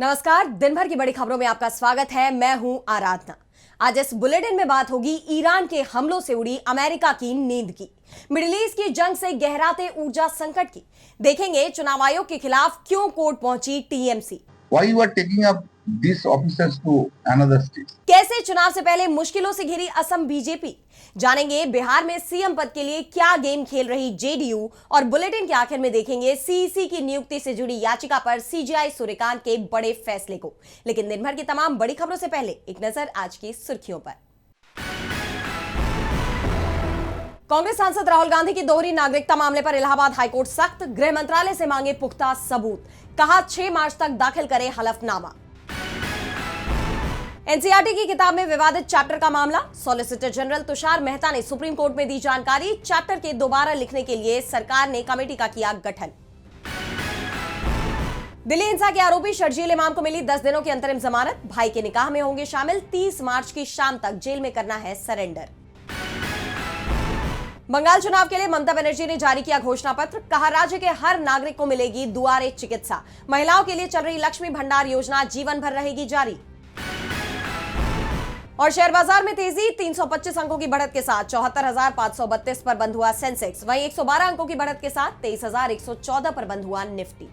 नमस्कार, दिन भर की बड़ी खबरों में आपका स्वागत है। मैं हूं आराधना। आज इस बुलेटिन में बात होगी ईरान के हमलों से उड़ी अमेरिका की नींद की, मिडिल ईस्ट की जंग से गहराते ऊर्जा संकट की, देखेंगे चुनाव आयोग के खिलाफ क्यों कोर्ट पहुंची TMC, Why you are taking up these officers to another state? कैसे चुनाव से पहले मुश्किलों से घिरी असम बीजेपी, जानेंगे बिहार में सीएम पद के लिए क्या गेम खेल रही जेडीयू, और बुलेटिन के आखिर में देखेंगे सीईसी की नियुक्ति से जुड़ी याचिका पर सीजेआई सूर्यकांत के बड़े फैसले को। लेकिन दिन भर की तमाम बड़ी खबरों से पहले एक नजर आज की सुर्खियों पर। कांग्रेस सांसद राहुल गांधी की दोहरी नागरिकता मामले पर इलाहाबाद हाईकोर्ट सख्त, गृह मंत्रालय से मांगे पुख्ता सबूत, कहा 6 मार्च तक दाखिल करे हलफनामा। एनसीईआरटी की किताब में विवादित चैप्टर का मामला, सॉलिसिटर जनरल तुषार मेहता ने सुप्रीम कोर्ट में दी जानकारी, चैप्टर के दोबारा लिखने के लिए सरकार ने कमेटी का किया गठन। दिल्ली हिंसा के आरोपी शर्जील इमाम को मिली 10 दिनों की अंतरिम जमानत, भाई के निकाह में होंगे शामिल, 30 मार्च की शाम तक जेल में करना है सरेंडर। बंगाल चुनाव के लिए ममता बनर्जी ने जारी किया घोषणा पत्र, कहा राज्य के हर नागरिक को मिलेगी दुआरे चिकित्सा, महिलाओं के लिए चल रही लक्ष्मी भंडार योजना जीवन भर रहेगी जारी। और शेयर बाजार में तेजी, 325 अंकों की बढ़त के साथ 74,532 पर बंद हुआ सेंसेक्स, वहीं 112 अंकों की बढ़त के साथ 23,114 पर बंद हुआ निफ्टी।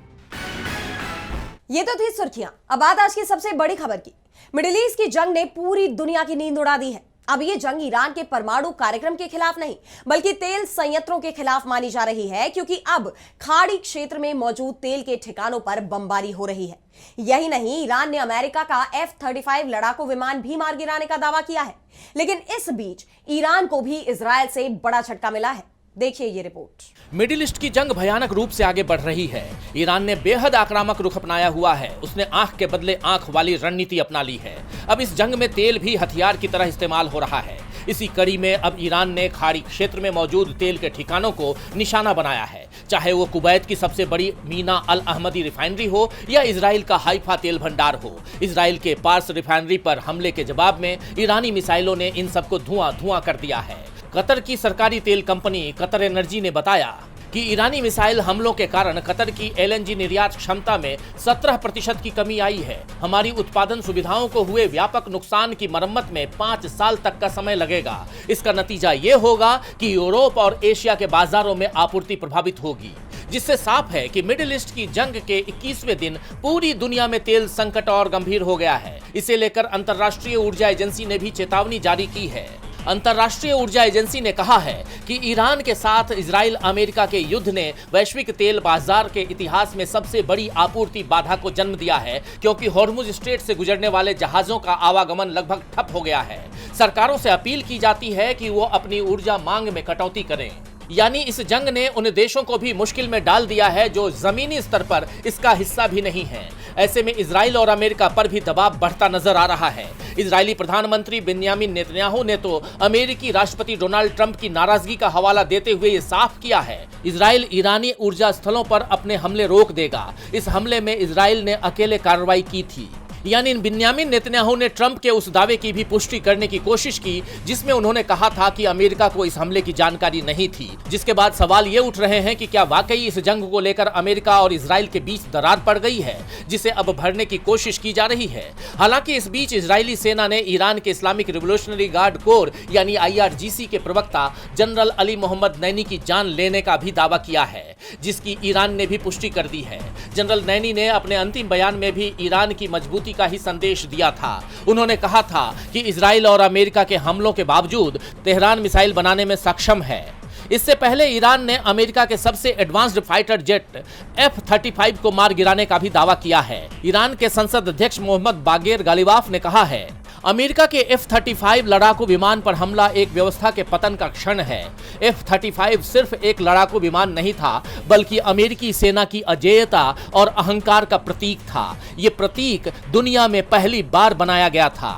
ये तो थी सुर्खियां। अब बात आज की सबसे बड़ी खबर की। मिडिल ईस्ट की जंग ने पूरी दुनिया की नींद उड़ा दी है। अब ये जंग ईरान के परमाणु कार्यक्रम के खिलाफ नहीं, बल्कि तेल संयंत्रों के खिलाफ मानी जा रही है, क्योंकि अब खाड़ी क्षेत्र में मौजूद तेल के ठिकानों पर बमबारी हो रही है। यही नहीं, ईरान ने अमेरिका का F-35 लड़ाकू विमान भी मार गिराने का दावा किया है। लेकिन इस बीच ईरान को भी इजरायल से बड़ा झटका मिला है। देखिए ये रिपोर्ट। मिडिल ईस्ट की जंग भयानक रूप से आगे बढ़ रही है। ईरान ने बेहद आक्रामक रुख अपनाया हुआ है। उसने आंख के बदले आंख वाली रणनीति अपना ली है। अब इस जंग में तेल भी हथियार की तरह इस्तेमाल हो रहा है। इसी कड़ी में अब ईरान ने खाड़ी क्षेत्र में मौजूद तेल के ठिकानों को निशाना बनाया है, चाहे वो कुवैत की सबसे बड़ी मीना अल अहमदी रिफाइनरी हो या इजराइल का हाइफा तेल भंडार हो। इजराइल के पार्स रिफाइनरी पर हमले के जवाब में ईरानी मिसाइलों ने इन सबको धुआं धुआं कर दिया है। कतर की सरकारी तेल कंपनी कतर एनर्जी ने बताया कि ईरानी मिसाइल हमलों के कारण कतर की एलएनजी निर्यात क्षमता में 17% की कमी आई है। हमारी उत्पादन सुविधाओं को हुए व्यापक नुकसान की मरम्मत में 5 साल तक का समय लगेगा। इसका नतीजा ये होगा कि यूरोप और एशिया के बाजारों में आपूर्ति प्रभावित होगी, जिससे साफ है कि मिडिल ईस्ट की जंग के 21वें दिन पूरी दुनिया में तेल संकट और गंभीर हो गया है। इसे लेकर अंतर्राष्ट्रीय ऊर्जा एजेंसी ने भी चेतावनी जारी की है। अंतर्राष्ट्रीय ऊर्जा एजेंसी ने कहा है कि ईरान के साथ इजराइल अमेरिका के युद्ध ने वैश्विक तेल बाजार के इतिहास में सबसे बड़ी आपूर्ति बाधा को जन्म दिया है, क्योंकि हॉर्मुज स्ट्रेट से गुजरने वाले जहाजों का आवागमन लगभग ठप हो गया है। सरकारों से अपील की जाती है कि वो अपनी ऊर्जा मांग में कटौती करें। यानी इस जंग ने उन देशों को भी मुश्किल में डाल दिया है जो जमीनी स्तर पर इसका हिस्सा भी नहीं है। ऐसे में इजराइल और अमेरिका पर भी दबाव बढ़ता नजर आ रहा है। इजरायली प्रधानमंत्री बेंयामिन नेतन्याहू ने तो अमेरिकी राष्ट्रपति डोनाल्ड ट्रंप की नाराजगी का हवाला देते हुए ये साफ किया है, इजराइल ईरानी ऊर्जा स्थलों पर अपने हमले रोक देगा। इस हमले में इजराइल ने अकेले कार्रवाई की थी। यानी बेंयामिन नेतन्याहू ने ट्रंप के उस दावे की भी पुष्टि करने की कोशिश की जिसमें उन्होंने कहा था कि अमेरिका को इस हमले की जानकारी नहीं थी। जिसके बाद सवाल ये उठ रहे हैं कि क्या वाकई इस जंग को लेकर अमेरिका और इजराइल के बीच दरार पड़ गई है, जिसे अब भरने की कोशिश की जा रही है। हालांकि इस बीच इजरायली सेना ने ईरान के इस्लामिक रिवोल्यूशनरी गार्ड कोर यानी IRGC के प्रवक्ता जनरल अली मोहम्मद नैनी की जान लेने का भी दावा किया है, जिसकी ईरान ने भी पुष्टि कर दी है। जनरल नैनी ने अपने अंतिम बयान में भी ईरान की मजबूती का ही संदेश दिया था। उन्होंने कहा था कि इजराइल और अमेरिका के हमलों के बावजूद तेहरान मिसाइल बनाने में सक्षम है। इससे पहले ईरान ने अमेरिका के सबसे एडवांस्ड फाइटर जेट F-35 को मार गिराने का भी दावा किया है। ईरान के संसद अध्यक्ष मोहम्मद बागेर गालिबाफ ने कहा है, अमेरिका के F-35 लड़ाकू विमान पर हमला एक व्यवस्था के पतन का क्षण है। F-35 सिर्फ एक लड़ाकू विमान नहीं था, बल्कि अमेरिकी सेना की अजेयता और अहंकार का प्रतीक था। ये प्रतीक दुनिया में पहली बार बनाया गया था।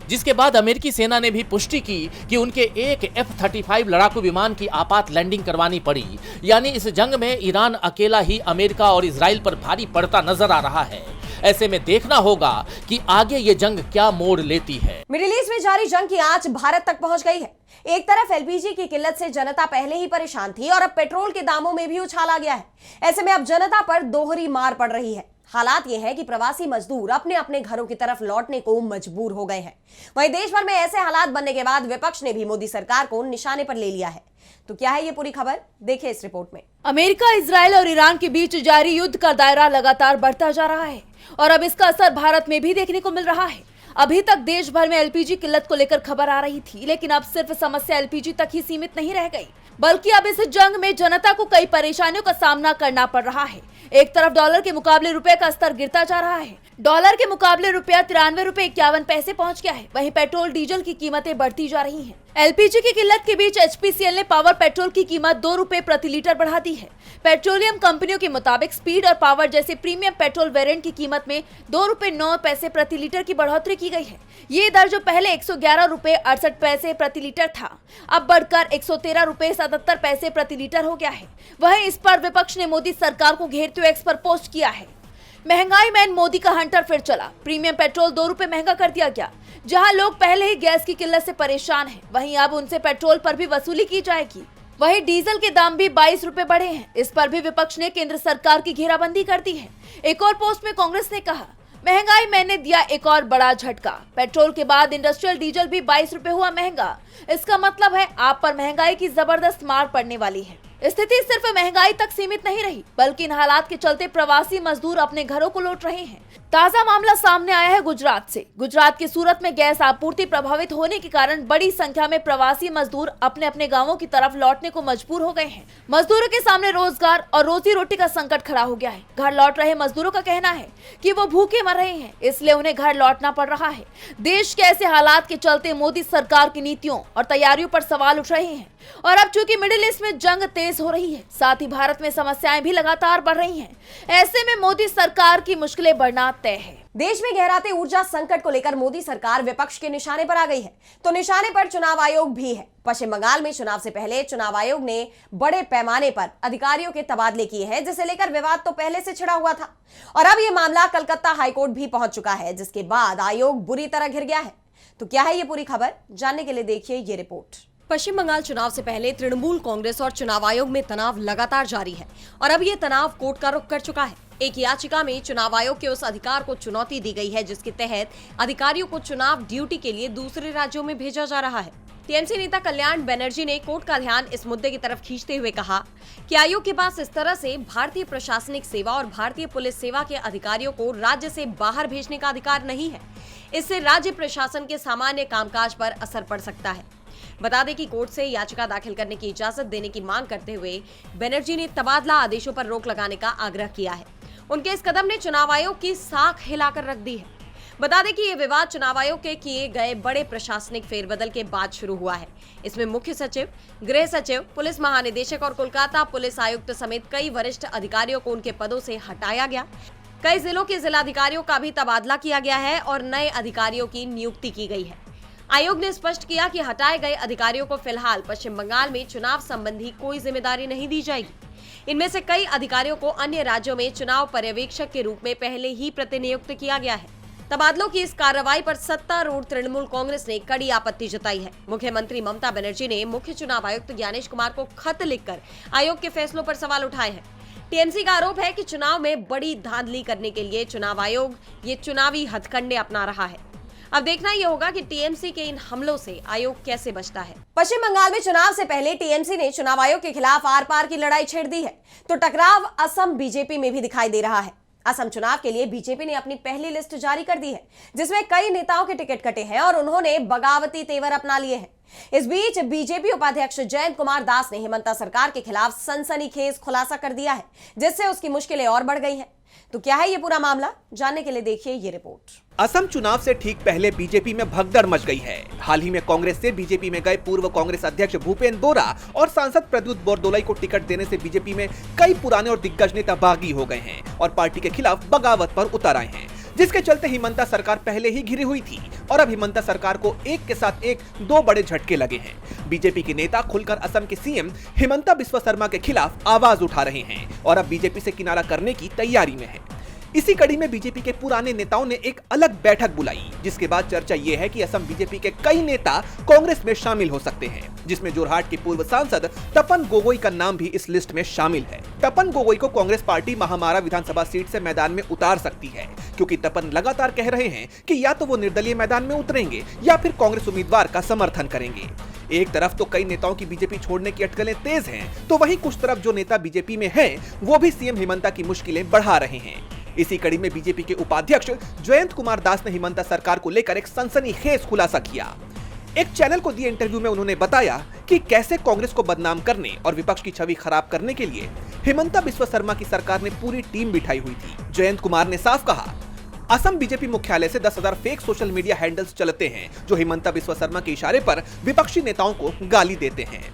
जिसके बाद अमेरिकी सेना ने भी पुष्टि की कि उनके एक F-35 लड़ाकू विमान की आपात लैंडिंग करवानी पड़ी। यानी इस जंग में ईरान अकेला ही अमेरिका और इजराइल पर भारी पड़ता नजर आ रहा है। ऐसे में देखना होगा कि आगे ये जंग क्या मोड़ लेती है। मिडिल ईस्ट में जारी जंग की आंच भारत तक पहुंच गई है। एक तरफ एलपीजी की किल्लत से जनता पहले ही परेशान थी और अब पेट्रोल के दामों में भी उछाल आ गया है। ऐसे में अब जनता पर दोहरी मार पड़ रही है। हालात ये है कि प्रवासी मजदूर अपने अपने घरों की तरफ लौटने को मजबूर हो गए हैं। वहीं देश भर में ऐसे हालात बनने के बाद विपक्ष ने भी मोदी सरकार को निशाने पर ले लिया है। तो क्या है ये पूरी खबर, देखिए इस रिपोर्ट में। अमेरिका, इजराइल और ईरान के बीच जारी युद्ध का दायरा लगातार बढ़ता जा रहा है और अब इसका असर भारत में भी देखने को मिल रहा है। अभी तक देश भर में एलपीजी किल्लत को लेकर खबर आ रही थी, लेकिन अब सिर्फ समस्या एलपीजी तक ही सीमित नहीं रह गई, बल्कि अब इस जंग में जनता को कई परेशानियों का सामना करना पड़ रहा है। एक तरफ डॉलर के मुकाबले रुपए का स्तर गिरता जा रहा है। डॉलर के मुकाबले रुपया 93 रुपए 51 पैसे पहुंच गया है। वहीं पेट्रोल डीजल की कीमतें बढ़ती जा रही हैं। एलपीजी की किल्लत के बीच एचपीसीएल ने पावर पेट्रोल की कीमत 2 रुपए प्रति लीटर बढ़ा दी है। पेट्रोलियम कंपनियों के मुताबिक स्पीड और पावर जैसे प्रीमियम पेट्रोल वेरिएंट की कीमत में 2 रुपए 9 पैसे प्रति लीटर की बढ़ोतरी की गई है। ये दर जो पहले 111 रुपए 68 पैसे प्रति लीटर था, अब बढ़कर 113 रुपए 77 पैसे प्रति लीटर हो गया है। वहीं इस पर विपक्ष ने मोदी सरकार को घेरते हुए एक्स पर पोस्ट किया है। महंगाई मैन मोदी का हंटर फिर चला। प्रीमियम पेट्रोल 2 रुपए महंगा कर दिया गया। जहां लोग पहले ही गैस की किल्लत से परेशान हैं, वहीं अब उनसे पेट्रोल पर भी वसूली की जाएगी। वहीं डीजल के दाम भी 22 रुपए बढ़े हैं। इस पर भी विपक्ष ने केंद्र सरकार की घेराबंदी कर दी है। एक और पोस्ट में कांग्रेस ने कहा, महंगाई मैंने दिया एक और बड़ा झटका। पेट्रोल के बाद इंडस्ट्रियल डीजल भी 22 रुपए हुआ महंगा। इसका मतलब है आप पर महंगाई की जबरदस्त मार पड़ने वाली है। स्थिति सिर्फ महंगाई तक सीमित नहीं रही, बल्कि इन हालात के चलते प्रवासी मजदूर अपने घरों को लौट रहे हैं। ताजा मामला सामने आया है गुजरात से। गुजरात के सूरत में गैस आपूर्ति प्रभावित होने के कारण बड़ी संख्या में प्रवासी मजदूर अपने अपने गांवों की तरफ लौटने को मजबूर हो गए हैं। मजदूरों के सामने रोजगार और रोजी रोटी का संकट खड़ा हो गया है। घर लौट रहे मजदूरों का कहना है कि वो भूखे मर रहे हैं, इसलिए उन्हें घर लौटना पड़ रहा है। देश के ऐसे हालात के चलते मोदी सरकार की नीतियों और तैयारियों पर सवाल उठ रहे हैं। और अब चूंकि मिडिल ईस्ट में जंग तेज हो रही है, साथ ही भारत में समस्याएं भी लगातार बढ़ रही हैं। ऐसे में मोदी सरकार की मुश्किलें बढ़ना तय है। देश में गहराते ऊर्जा संकट को लेकर मोदी सरकार विपक्ष के निशाने पर आ गई है, तो निशाने पर चुनाव आयोग भी है। पश्चिम बंगाल में चुनाव से पहले चुनाव आयोग ने बड़े पैमाने पर अधिकारियों के तबादले किए हैं, जिसे लेकर विवाद तो पहले से छिड़ा हुआ था और अब यह मामला कलकत्ता हाईकोर्ट भी पहुंच चुका है, जिसके बाद आयोग बुरी तरह घिर गया है। तो क्या है ये पूरी खबर, जानने के लिए देखिए ये रिपोर्ट। पश्चिम बंगाल चुनाव से पहले तृणमूल कांग्रेस और चुनाव आयोग में तनाव लगातार जारी है और अब ये तनाव कोर्ट का रुख कर चुका है। एक याचिका में चुनाव आयोग के उस अधिकार को चुनौती दी गई है जिसके तहत अधिकारियों को चुनाव ड्यूटी के लिए दूसरे राज्यों में भेजा जा रहा है। टीएमसी नेता कल्याण बनर्जी ने कोर्ट का ध्यान इस मुद्दे की तरफ खींचते हुए कहा कि आयोग के पास इस तरह से भारतीय प्रशासनिक सेवा और भारतीय पुलिस सेवा के अधिकारियों को राज्य से बाहर भेजने का अधिकार नहीं है। इससे राज्य प्रशासन के सामान्य कामकाज पर असर पड़ सकता है। बता दें कि कोर्ट से याचिका दाखिल करने की इजाजत देने की मांग करते हुए बनर्जी ने तबादला आदेशों पर रोक लगाने का आग्रह किया है। उनके इस कदम ने चुनाव आयोग की साख हिलाकर रख दी है। बता दें कि ये विवाद चुनाव आयोग के किए गए बड़े प्रशासनिक फेरबदल के बाद शुरू हुआ है। इसमें मुख्य सचिव, गृह सचिव, पुलिस महानिदेशक और कोलकाता पुलिस आयुक्त समेत कई वरिष्ठ अधिकारियों को उनके पदों से हटाया गया। कई जिलों के जिलाधिकारियों का भी तबादला किया गया है और नए अधिकारियों की नियुक्ति की गई है। आयोग ने स्पष्ट किया कि हटाए गए अधिकारियों को फिलहाल पश्चिम बंगाल में चुनाव संबंधी कोई जिम्मेदारी नहीं दी जाएगी। इनमें से कई अधिकारियों को अन्य राज्यों में चुनाव पर्यवेक्षक के रूप में पहले ही प्रतिनियुक्त किया गया है। तबादलों की इस कार्रवाई पर सत्तारूढ़ तृणमूल कांग्रेस ने कड़ी आपत्ति जताई है। मुख्यमंत्री ममता बनर्जी ने मुख्य चुनाव आयुक्त ज्ञानेश कुमार को खत लिखकर आयोग के फैसलों पर सवाल उठाए हैं। टीएमसी का आरोप है कि चुनाव में बड़ी धांधली करने के लिए चुनाव आयोग ये चुनावी हथकंडे अपना रहा है। अब देखना यह होगा कि टीएमसी के इन हमलों से आयोग कैसे बचता है। पश्चिम बंगाल में चुनाव से पहले टीएमसी ने चुनाव आयोग के खिलाफ आर पार की लड़ाई छेड़ दी है, तो टकराव असम बीजेपी में भी दिखाई दे रहा है। असम चुनाव के लिए बीजेपी ने अपनी पहली लिस्ट जारी कर दी है, जिसमें कई नेताओं के टिकट कटे हैं और उन्होंने बगावती तेवर अपना लिए हैं। इस बीच बीजेपी उपाध्यक्ष जयंत कुमार दास ने हिमंता सरकार के खिलाफ सनसनीखेज खुलासा कर दिया है, जिससे उसकी मुश्किलें और बढ़ गई हैं। तो क्या है ये पूरा मामला, जानने के लिए देखिए ये रिपोर्ट। असम चुनाव से ठीक पहले बीजेपी में भगदड़ मच गई है। हाल ही में कांग्रेस से बीजेपी में गए पूर्व कांग्रेस अध्यक्ष भूपेंद्र बोरा और सांसद प्रद्युत बोरदोलाई को टिकट देने से बीजेपी में कई पुराने और दिग्गज नेता बागी हो गए हैं और पार्टी के खिलाफ बगावत पर उतर आए हैं, जिसके चलते हिमंता सरकार पहले ही घिरी हुई थी और अब हिमंता सरकार को एक के साथ एक दो बड़े झटके लगे हैं। बीजेपी के नेता खुलकर असम के सीएम हिमंता बिस्वा शर्मा के खिलाफ आवाज उठा रहे हैं और अब बीजेपी से किनारा करने की तैयारी में है। इसी कड़ी में बीजेपी के पुराने नेताओं ने एक अलग बैठक बुलाई, जिसके बाद चर्चा ये है कि असम बीजेपी के कई नेता कांग्रेस में शामिल हो सकते हैं, जिसमें जोरहाट के पूर्व सांसद तपन गोगोई का नाम भी इस लिस्ट में शामिल है। तपन गोगोई को कांग्रेस पार्टी महामारा विधानसभा सीट से मैदान में उतार सकती है, क्योंकि तपन लगातार कह रहे हैं कि या तो वो निर्दलीय मैदान में उतरेंगे या फिर कांग्रेस उम्मीदवार का समर्थन करेंगे। एक तरफ तो कई नेताओं की बीजेपी छोड़ने की अटकलें तेज हैं, तो वहीं कुछ तरफ जो नेता बीजेपी में हैं, वो भी सीएम हिमंता की मुश्किलें बढ़ा रहे हैं। इसी कड़ी में बीजेपी के उपाध्यक्ष जयंत कुमार दास ने हिमंता सरकार को लेकर एक सनसनीखेज खुलासा किया। एक चैनल को दिए इंटरव्यू में उन्होंने बताया कि कैसे कांग्रेस को बदनाम करने और विपक्ष की छवि खराब करने के लिए हिमंता बिस्वा शर्मा की सरकार ने पूरी टीम बिठाई हुई थी। जयंत कुमार ने साफ कहा, असम बीजेपी मुख्यालय से 10,000 फेक सोशल मीडिया हैंडल्स चलते हैं, जो हिमंता बिस्वा शर्मा के इशारे पर विपक्षी नेताओं को गाली देते हैं।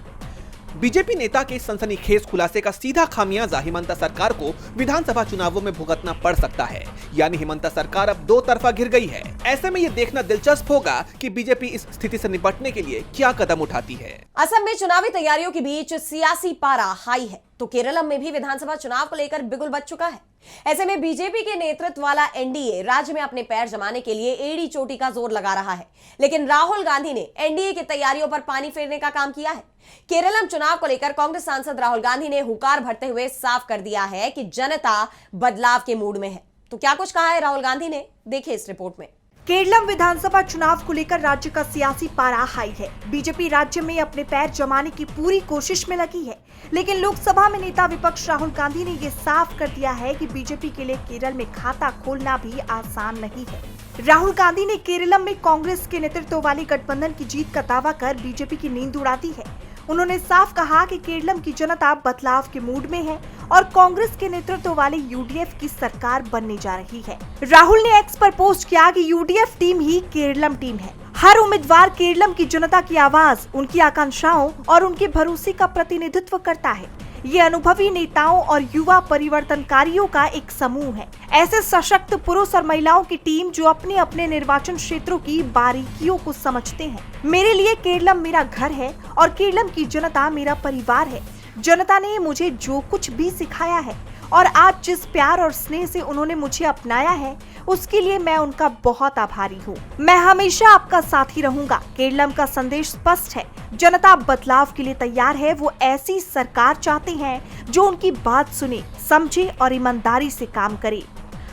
बीजेपी नेता के सनसनीखेज खुलासे का सीधा खामियाजा हिमंता सरकार को विधानसभा चुनावों में भुगतना पड़ सकता है, यानी हिमंता सरकार अब दो तरफा घिर गई है। ऐसे में ये देखना दिलचस्प होगा कि बीजेपी इस स्थिति से निपटने के लिए क्या कदम उठाती है। असम में चुनावी तैयारियों के बीच सियासी पारा हाई है, तो केरलम में भी विधानसभा चुनाव को लेकर बिगुल बच चुका है। ऐसे में बीजेपी के नेतृत्व वाला एनडीए राज्य में अपने पैर जमाने के लिए एड़ी चोटी का जोर लगा रहा है, लेकिन राहुल गांधी ने एनडीए की तैयारियों पर पानी फेरने का काम किया है। केरलम चुनाव को लेकर कांग्रेस सांसद राहुल गांधी ने हुंकार भरते हुए साफ कर दिया है कि जनता बदलाव के मूड में है। तो क्या कुछ कहा है राहुल गांधी ने, देखिए इस रिपोर्ट में। केरलम विधानसभा चुनाव को लेकर राज्य का सियासी पारा हाई है। बीजेपी राज्य में अपने पैर जमाने की पूरी कोशिश में लगी है, लेकिन लोकसभा में नेता विपक्ष राहुल गांधी ने ये साफ कर दिया है कि बीजेपी के लिए केरल में खाता खोलना भी आसान नहीं है। राहुल गांधी ने केरलम में कांग्रेस के नेतृत्व वाली गठबंधन की जीत का दावा कर बीजेपी की नींद उड़ा दी है। उन्होंने साफ कहा कि केरलम की जनता बदलाव के मूड में है और कांग्रेस के नेतृत्व वाले यूडीएफ की सरकार बनने जा रही है। राहुल ने एक्स पर पोस्ट किया कि यूडीएफ टीम ही केरलम टीम है। हर उम्मीदवार केरलम की जनता की आवाज, उनकी आकांक्षाओं और उनके भरोसे का प्रतिनिधित्व करता है। ये अनुभवी नेताओं और युवा परिवर्तनकारियों का एक समूह है, ऐसे सशक्त पुरुष और महिलाओं की टीम जो अपने अपने निर्वाचन क्षेत्रों की बारीकियों को समझते हैं। मेरे लिए केरलम मेरा घर है और केरलम की जनता मेरा परिवार है। जनता ने मुझे जो कुछ भी सिखाया है और आज जिस प्यार और स्नेह से उन्होंने मुझे अपनाया है, उसके लिए मैं उनका बहुत आभारी हूँ। मैं हमेशा आपका साथी रहूंगा। केरलम का संदेश स्पष्ट है, जनता बदलाव के लिए तैयार है। वो ऐसी सरकार चाहते हैं जो उनकी बात सुने, समझे और ईमानदारी से काम करे।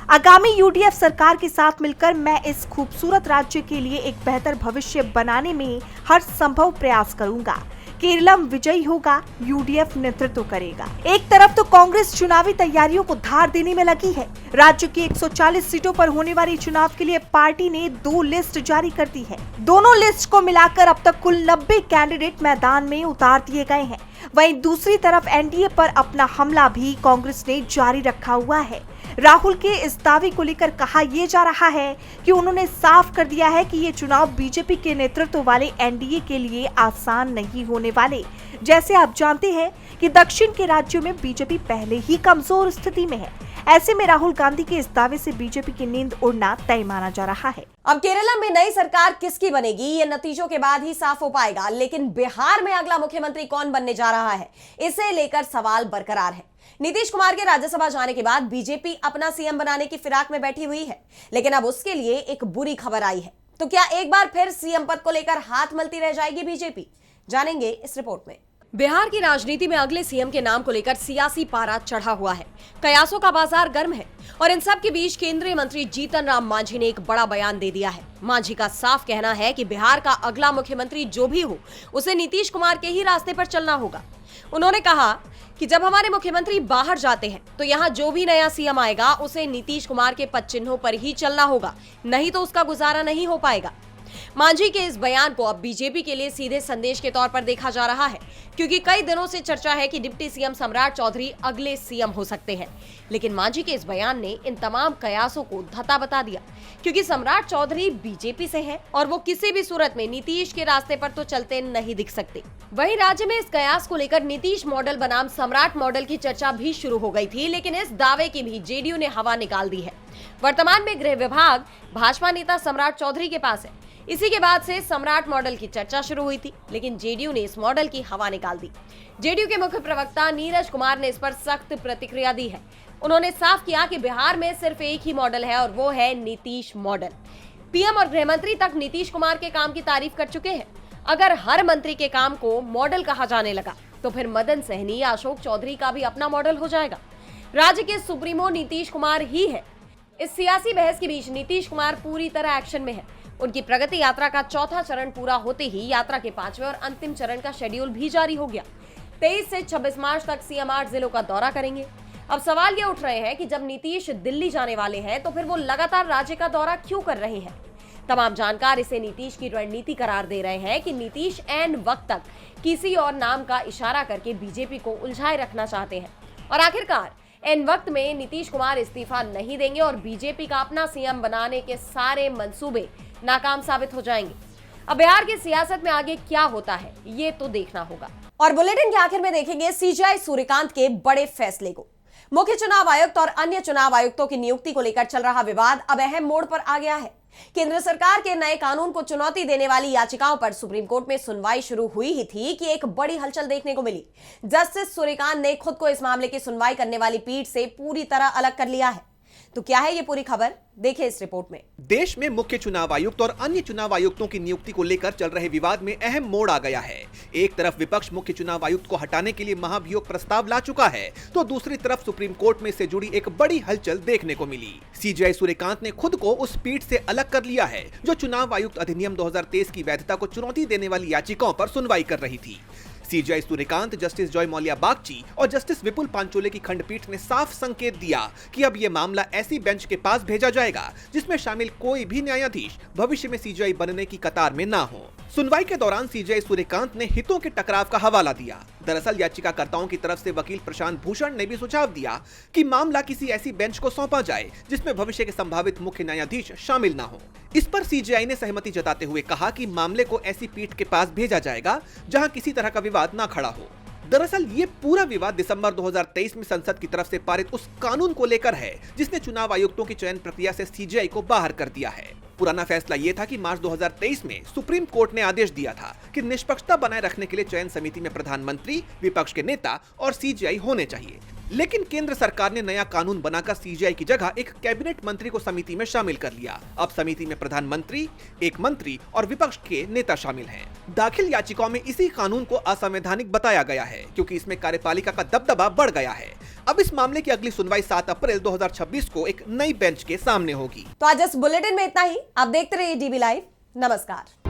आगामी यूडीएफ सरकार के साथ मिलकर मैं इस खूबसूरत राज्य के लिए एक बेहतर भविष्य बनाने में हर संभव प्रयास करूंगा। केरलम विजयी होगा, यूडीएफ नेतृत्व करेगा। एक तरफ तो कांग्रेस चुनावी तैयारियों को धार देने में लगी है। राज्य की 140 सीटों पर होने वाली चुनाव के लिए पार्टी ने 2 लिस्ट जारी कर दी है। दोनों लिस्ट को मिलाकर अब तक कुल 90 कैंडिडेट मैदान में उतार दिए गए हैं। वहीं दूसरी तरफ एनडीए पर अपना हमला भी कांग्रेस ने जारी रखा हुआ है। राहुल के इस दावे को लेकर कहा यह जा रहा है कि उन्होंने साफ कर दिया है कि ये चुनाव बीजेपी के नेतृत्व वाले एनडीए के लिए आसान नहीं होने वाले। जैसे आप जानते हैं कि दक्षिण के राज्यों में बीजेपी पहले ही कमजोर स्थिति में है। ऐसे में राहुल गांधी के इस दावे से बीजेपी की नींद उड़ना तय माना जा रहा है। अब केरला में नई सरकार किसकी बनेगी ये नतीजों के बाद ही साफ हो पाएगा, लेकिन बिहार में अगला मुख्यमंत्री कौन बनने जा रहा है, इसे लेकर सवाल बरकरार है। नीतीश कुमार के राज्यसभा जाने के बाद बीजेपी अपना सीएम बनाने की फिराक में बैठी हुई है, लेकिन अब उसके लिए एक बुरी खबर आई है। तो क्या एक बार फिर सीएम पद को लेकर हाथ मलती रह जाएगी बीजेपी, जानेंगे इस रिपोर्ट में। बिहार की राजनीति में अगले सीएम के नाम को लेकर सियासी पारा चढ़ा हुआ है। कयासों का बाजार गर्म है और इन सब के बीच केंद्रीय मंत्री जीतन राम मांझी ने एक बड़ा बयान दे दिया है। मांझी का साफ कहना है कि बिहार का अगला मुख्यमंत्री जो भी हो, उसे नीतीश कुमार के ही रास्ते पर चलना होगा। उन्होंने कहा कि जब हमारे मुख्यमंत्री बाहर जाते हैं तो यहाँ जो भी नया सीएम आएगा उसे नीतीश कुमार के पद चिन्हों पर ही चलना होगा, नहीं तो उसका गुजारा नहीं हो पाएगा। मांझी के इस बयान को अब बीजेपी के लिए सीधे संदेश के तौर पर देखा जा रहा है, क्योंकि कई दिनों से चर्चा है कि डिप्टी सीएम सम्राट चौधरी अगले सीएम हो सकते हैं। लेकिन मांझी के इस बयान ने इन तमाम कयासों को धत्ता बता दिया, क्योंकि सम्राट चौधरी बीजेपी से है और वो किसी भी सूरत में नीतीश के रास्ते पर तो चलते नहीं दिख सकते। वहीं राज्य में इस कयास को लेकर नीतीश मॉडल बनाम सम्राट मॉडल की चर्चा भी शुरू हो गई थी, लेकिन इस दावे की भी जेडीयू ने हवा निकाल दी है। वर्तमान में गृह विभाग भाजपा नेता सम्राट चौधरी के पास है। इसी के बाद से सम्राट मॉडल की चर्चा शुरू हुई थी, लेकिन जेडीयू ने इस मॉडल की हवा निकाल दी। जेडीयू के मुख्य प्रवक्ता नीरज कुमार ने इस पर सख्त प्रतिक्रिया दी है। उन्होंने साफ किया कि बिहार में सिर्फ एक ही मॉडल है और वो है नीतीश मॉडल। पीएम और गृह मंत्री तक नीतीश कुमार के काम की तारीफ कर चुके हैं। अगर हर मंत्री के काम को मॉडल कहा जाने लगा तो फिर मदन सहनी या अशोक चौधरी का भी अपना मॉडल हो जाएगा। राज्य के सुप्रीमो नीतीश कुमार ही है। इस सियासी बहस के बीच नीतीश कुमार पूरी तरह एक्शन में है। उनकी प्रगति यात्रा का चौथा चरण पूरा होते ही यात्रा के 5वें और अंतिम चरण का शेड्यूल भी जारी हो गया। 23 से 26 मार्च तक सीएम 8 जिलों का दौरा करेंगे। अब सवाल ये उठ रहे हैं कि जब नीतीश दिल्ली जाने वाले हैं तो फिर वो लगातार राज्य का दौरा क्यों कर रहे हैं। तमाम जानकार इसे नीतीश की रणनीति करार दे रहे हैं कि नीतीश ऐन वक्त तक किसी और नाम का इशारा करके बीजेपी को उलझाए रखना चाहते हैं और आखिरकार ऐन वक्त में नीतीश कुमार इस्तीफा नहीं देंगे और बीजेपी का अपना सीएम बनाने के सारे मंसूबे नाकाम साबित हो जाएंगे। अब बिहार की सियासत में आगे क्या होता है ये तो देखना होगा। और बुलेटिन के आखिर में देखेंगे सीजेआई सूर्यकांत के बड़े फैसले को। मुख्य चुनाव आयुक्त और अन्य चुनाव आयुक्तों की नियुक्ति को लेकर चल रहा विवाद अब अहम मोड़ पर आ गया है। केंद्र सरकार के नए कानून को चुनौती देने वाली याचिकाओं पर सुप्रीम कोर्ट में सुनवाई शुरू हुई ही थी कि एक बड़ी हलचल देखने को मिली। जस्टिस सूर्यकांत ने खुद को इस मामले की सुनवाई करने वाली पीठ से पूरी तरह अलग कर लिया है। तो क्या है ये पूरी खबर, देखिए इस रिपोर्ट में। देश में मुख्य चुनाव आयुक्त और अन्य चुनाव आयुक्तों की नियुक्ति को लेकर चल रहे विवाद में अहम मोड़ आ गया है। एक तरफ विपक्ष मुख्य चुनाव आयुक्त को हटाने के लिए महाभियोग प्रस्ताव ला चुका है, तो दूसरी तरफ सुप्रीम कोर्ट में इससे जुड़ी एक बड़ी हलचल देखने को मिली। सीजेआई सूर्यकांत ने खुद को उस पीठ से अलग कर लिया है जो चुनाव आयुक्त अधिनियम 2023 की वैधता को चुनौती देने वाली याचिकाओं पर सुनवाई कर रही थी। CJI Suryakant, justice Joymalya Bagchi और जस्टिस विपुल पांचोले की खंडपीठ ने साफ संकेत दिया कि अब यह मामला ऐसी बेंच के पास भेजा जाएगा जिसमें शामिल कोई भी न्यायाधीश भविष्य में सीजेआई बनने की कतार में ना हो। सुनवाई के दौरान सीजेआई सूर्यकांत ने हितों के टकराव का हवाला दिया। दरअसल याचिकाकर्ताओं की तरफ से वकील प्रशांत भूषण ने भी सुझाव दिया कि मामला किसी ऐसी बेंच को सौंपा जाए जिसमें भविष्य के संभावित मुख्य न्यायाधीश शामिल ना हो। इस पर सीजेआई ने सहमति जताते हुए कहा कि मामले को ऐसी पीठ के पास भेजा जाएगा जहां किसी तरह का विवाद ना खड़ा हो। दरअसल ये पूरा विवाद दिसंबर 2023 में संसद की तरफ से पारित उस कानून को लेकर है जिसने चुनाव आयुक्तों की चयन प्रक्रिया से सीजेआई को बाहर कर दिया है। पुराना फैसला ये था कि मार्च 2023 में सुप्रीम कोर्ट ने आदेश दिया था कि निष्पक्षता बनाए रखने के लिए चयन समिति में प्रधानमंत्री, विपक्ष के नेता और सीजेआई होने चाहिए। लेकिन केंद्र सरकार ने नया कानून बनाकर सीजेआई की जगह एक कैबिनेट मंत्री को समिति में शामिल कर लिया। अब समिति में प्रधानमंत्री, एक मंत्री और विपक्ष के नेता शामिल हैं। दाखिल याचिकाओं में इसी कानून को असंवैधानिक बताया गया है क्योंकि इसमें कार्यपालिका का दबदबा बढ़ गया है। अब इस मामले की अगली सुनवाई 7 अप्रैल 2026 को एक नई बेंच के सामने होगी। तो आज इस बुलेटिन में इतना ही। आप देखते रहिए डीबी लाइव। नमस्कार।